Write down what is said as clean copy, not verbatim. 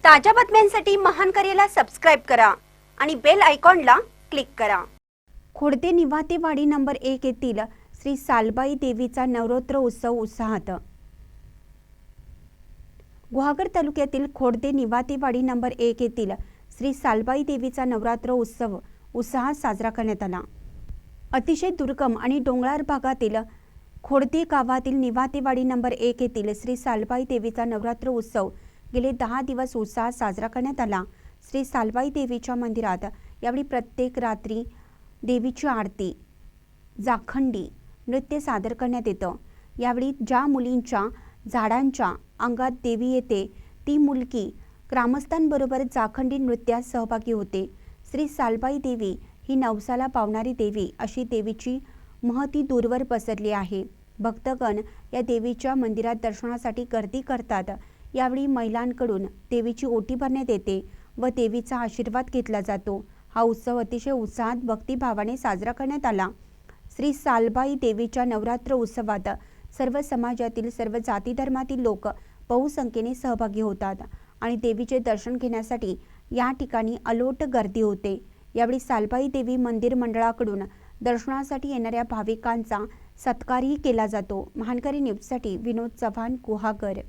ताज्या बातम्यांसाठी महान करेला सबस्क्राइब करा आणि बेल आयकॉनला क्लिक करा। खोडते निवातेवाडी नंबर 1 येथील श्री सालबाई देवीचा नवरात्र उत्सव उत्साहात। गुहागर तालुक्यातील खोडते निवातेवाडी नंबर 1 येथील श्री सालबाई देवीचा नवरात्र उत्सव उत्साहात साजरा करण्यात आला। अतिशय दुर्गम आणि डोंगराळ भागातील खोडते गावातील निवातेवाडी नंबर 1 येथील श्री सालबाई देवीचा नवरात्र उत्सव गेले 10 दिवस उत्साहात साजरा करण्यात आला। श्री सालबाई देवीच्या मंदिरात यावेळी प्रत्येक रात्री देवीची आरती, जाखंडी नृत्य सादर करण्यात येतं। यावेळी ज्या मुलींच्या झाडांच्या अंगात देवी येते ती मुलगी ग्रामस्थांबरोबर जाखंडी नृत्यात सहभागी होते। श्री सालबाई देवी ही नवसाला पावणारी देवी अशी देवीची महती दूरवर पसरली आहे। भक्तगण या देवीच्या मंदिरात दर्शनासाठी गर्दी करतात। यावेळी महिलांकडून देवीची ओटी भरण्यात येते व देवीचा आशीर्वाद घेतला जातो। हा उत्सव अतिशय उत्साहात भक्तिभावाने साजरा करण्यात आला। श्री सालबाई देवीच्या नवरात्र उत्सवात सर्व समाजातील सर्व जाती धर्मातील लोक बहुसंख्येने सहभागी होतात आणि देवीचे दर्शन घेण्यासाठी या ठिकाणी अलोट गर्दी होते। यावेळी सालबाई देवी मंदिर मंडळाकडून दर्शनासाठी येणाऱ्या भाविकांचा सत्कारही केला जातो। महानकरी न्यूजसाठी विनोद चव्हाण, गुहागर।